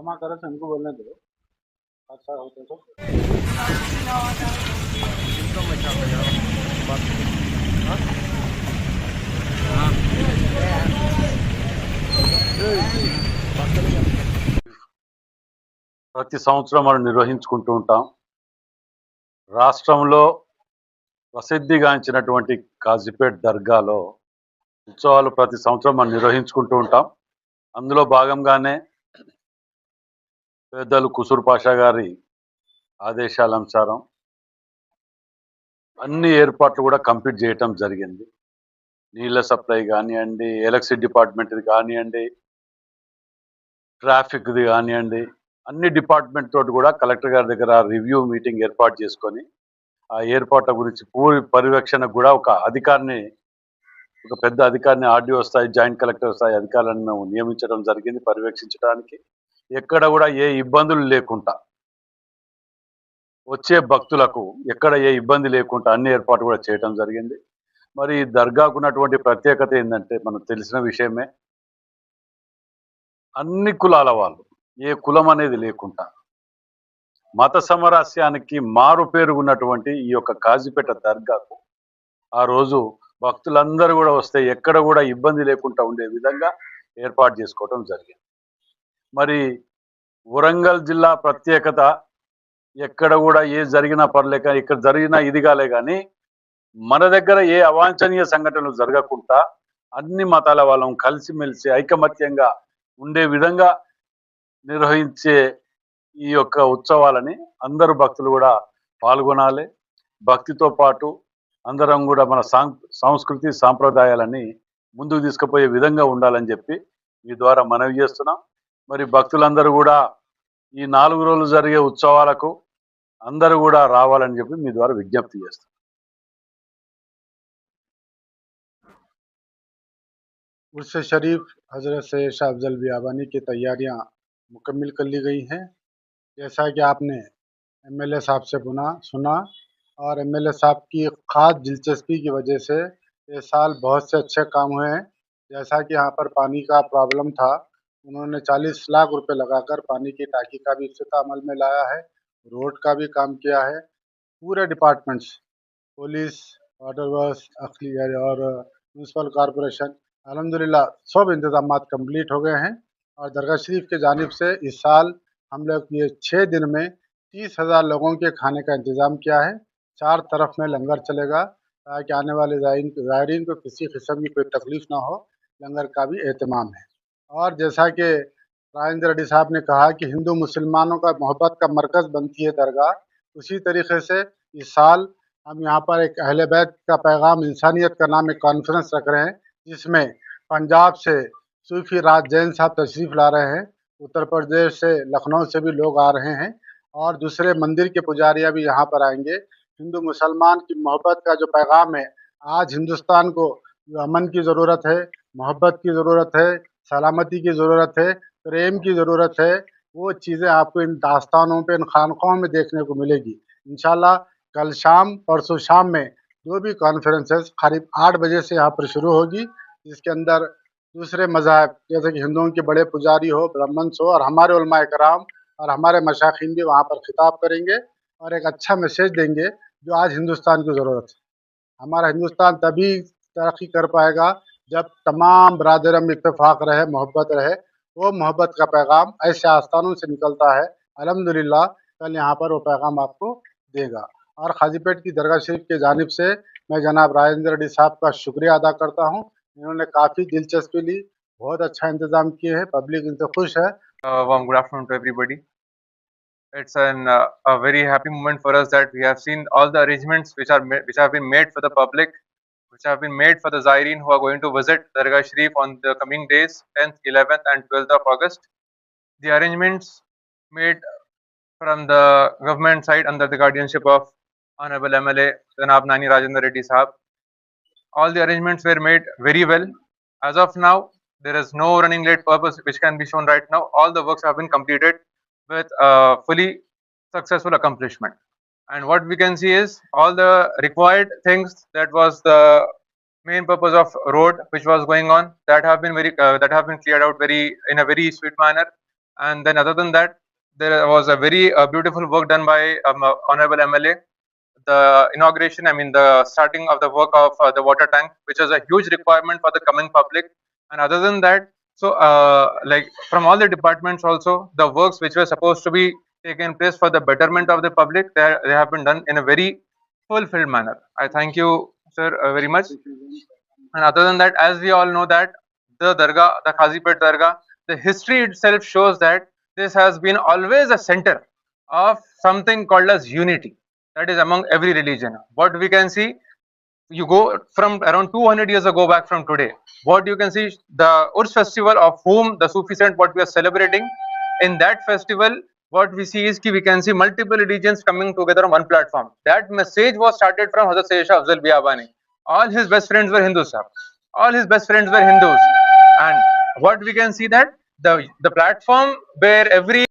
क्षमा करें तो इनको बोलने दो। अच्छा होते तो ప్రతి సంవత్సరం మనం నిర్వహించుకుంటూ ఉంటాం. రాష్ట్రంలో ప్రసిద్ధిగాంచినటువంటి కాజీపేట్ దర్గాలో ఉత్సవాలు ప్రతి సంవత్సరం మనం నిర్వహించుకుంటూ ఉంటాం. అందులో భాగంగానే పెద్దలు కుసూర్ పాషా గారి ఆదేశాల అనుసారం అన్ని ఏర్పాట్లు కూడా కంప్లీట్ చేయటం జరిగింది. నీళ్ళ సప్లై కానివ్వండి, ఎలక్ట్రిసిటీ డిపార్ట్మెంట్ది కానివ్వండి, ట్రాఫిక్ది కానివ్వండి, అన్ని డిపార్ట్మెంట్ తోటి కూడా కలెక్టర్ గారి దగ్గర రివ్యూ మీటింగ్ ఏర్పాటు చేసుకొని ఆ ఏర్పాట్ల గురించి పూర్తి పర్యవేక్షణకు కూడా ఒక పెద్ద అధికారిని ఆర్డీఓ స్థాయి, జాయింట్ కలెక్టర్ స్థాయి అధికారులను మేము నియమించడం జరిగింది పర్యవేక్షించడానికి. ఎక్కడ కూడా ఏ ఇబ్బందులు లేకుండా, వచ్చే భక్తులకు ఎక్కడ ఏ ఇబ్బంది లేకుండా అన్ని ఏర్పాటు కూడా చేయడం జరిగింది. మరి ఈ దర్గాకు ఉన్నటువంటి ప్రత్యేకత ఏంటంటే, మనకు తెలిసిన విషయమే, అన్ని కులాల వాళ్ళు, ఏ కులం అనేది లేకుండా మత సామరస్యానికి మారు పేరుగున్నటువంటి ఈ యొక్క కాజీపేట దర్గాకు ఆ రోజు భక్తులందరూ కూడా వస్తే ఎక్కడ కూడా ఇబ్బంది లేకుండా ఉండే విధంగా ఏర్పాటు చేసుకోవడం జరిగింది. మరి వరంగల్ జిల్లా ప్రత్యేకత, ఎక్కడ కూడా ఏ జరిగినా పర్లేక, ఇక్కడ జరిగినా ఇది కాలే కానీ మన దగ్గర ఏ అవాంఛనీయ సంఘటనలు జరగకుండా అన్ని మతాల వాళ్ళం కలిసిమెలిసి ఐకమత్యంగా ఉండే విధంగా నిర్వహించే ఈ యొక్క ఉత్సవాలని అందరూ భక్తులు కూడా పాల్గొనాలి. భక్తితో పాటు అందరం కూడా మన సంస్కృతి సాంప్రదాయాలని ముందుకు తీసుకుపోయే విధంగా ఉండాలని చెప్పి మీ ద్వారా మనవి చేస్తున్నాం. మరి భక్తులందరూ కూడా ఈ 4 రోజులు జరిగే ఉత్సవాలకు అందరూ కూడా రావాలని చెప్పి మీ ద్వారా విజ్ఞప్తి చేస్తున్నాం. उर्स शरीफ हजरत सैयद शाह अफजल बियाबानी की तैयारियां मुकम्मल कर ली गई हैं। जैसा कि आपने एमएलए साहब से सुना और एमएलए साहब की ख़ास दिलचस्पी की वजह से इस साल बहुत से अच्छे काम हुए हैं। जैसा कि यहाँ पर पानी का प्रॉब्लम था, उन्होंने 40 लाख रुपए लगाकर पानी की टाँकी का भी इफ्तिताह अमल में लाया है, रोड का भी काम किया है। पूरे डिपार्टमेंट्स, पुलिस, वाटर वर्क्स और म्यूनसिपल कॉरपोरेशन, अल्हम्दुलिल्लाह सब इंतजामात कंप्लीट हो गए हैं। और दरगाह शरीफ की जानिब से इस साल हम लोग ये 6 दिन में 30,000 लोगों के खाने का इंतज़ाम किया है। 4 तरफ में लंगर चलेगा ताकि आने वाले ज़ायरीन को किसी किस्म की कोई तकलीफ़ ना हो। लंगर का भी एहतमाम है। और जैसा कि राजेंद्र रेड्डी साहब ने कहा कि हिंदू मुसलमानों का मोहब्बत का मरकज़ बनती है दरगाह, उसी तरीके से इस साल हम यहाँ पर एक अहले बैत का पैगाम इंसानियत का नाम एक कॉन्फ्रेंस रख रहे हैं, जिसमें पंजाब से सूफी राज जैन साहब तशरीफ़ ला रहे हैं, उत्तर प्रदेश से लखनऊ से भी लोग आ रहे हैं और दूसरे मंदिर के पुजारियाँ भी यहाँ पर आएंगे। हिंदू मुसलमान की मोहब्बत का जो पैगाम है, आज हिंदुस्तान को जो अमन की ज़रूरत है, मोहब्बत की ज़रूरत है, सलामती की ज़रूरत है, प्रेम की ज़रूरत है, वो चीज़ें आपको इन दास्तानों पे, इन खानकों में देखने को मिलेगी। इंशाल्लाह कल शाम, परसों शाम में 2 भी कॉन्फ्रेंसेस करीब 8 बजे से यहाँ पर शुरू होगी, जिसके अंदर दूसरे मज़ाहब जैसे कि हिंदुओं के बड़े पुजारी हो, ब्राह्मण्स हो और हमारे उलमाए कराम और हमारे मशाखीन भी वहाँ पर खिताब करेंगे और एक अच्छा मैसेज देंगे जो आज हिंदुस्तान की ज़रूरत है। हमारा हिंदुस्तान तभी तरक्की कर पाएगा जब तमाम बरादरों में इत्तेफाक रहे, मोहब्बत रहे। वो मोहब्बत का पैगाम ऐसे आस्थानों से निकलता है, अल्हम्दुलिल्लाह कल यहाँ पर वो पैगाम आपको देगा। और काजीपेट की दरगाह शरीफ की जानिब से मैं जनाब राजेंद्र रेड्डी साहब का शुक्रिया अदा करता हूँ। इन्होंने काफ़ी दिलचस्पी ली, बहुत अच्छा इंतज़ाम किए हैं, पब्लिक इनसे खुश है। Warm good afternoon to everybody. It's a very happy moment for us that we have seen all the arrangements which have been made for the public, which have been made for the Zaireen who are going to visit Dargah Sharif on the coming days, 10th, 11th and 12th of August. The arrangements made from the government side under the guardianship of Honorable MLA Janab Nani Rajendra Reddy Sahab. All the arrangements were made very well. As of now, there is no running late purpose which can be shown right now. All the works have been completed with fully successful accomplishment. And what we can see is all the required things, that was the main purpose of road which was going on, that have been cleared out in a very sweet manner. And then other than that, there was a very beautiful work done by Honorable MLA. The inauguration, I mean the starting of the work of the water tank, which is a huge requirement for the coming public. And other than that, so like from all the departments also, the works which were supposed to be taken place for the betterment of the public, they have been done in a very fulfilled manner. I thank you, sir, very much. And other than that, as we all know that the Dargah, the Khazipet Dargah, the history itself shows that this has been always a center of something called as unity, that is among every religion. What we can see, you go from around 200 years ago back from today, what you can see, the Urs festival of whom the Sufi saint, what we are celebrating, in that festival, what we see is we can see multiple religions coming together on one platform. That message was started from Hazrat Sayyid Shah Afzal Biabani. All his best friends were Hindus, sir. All his best friends were Hindus. And what we can see that the platform where every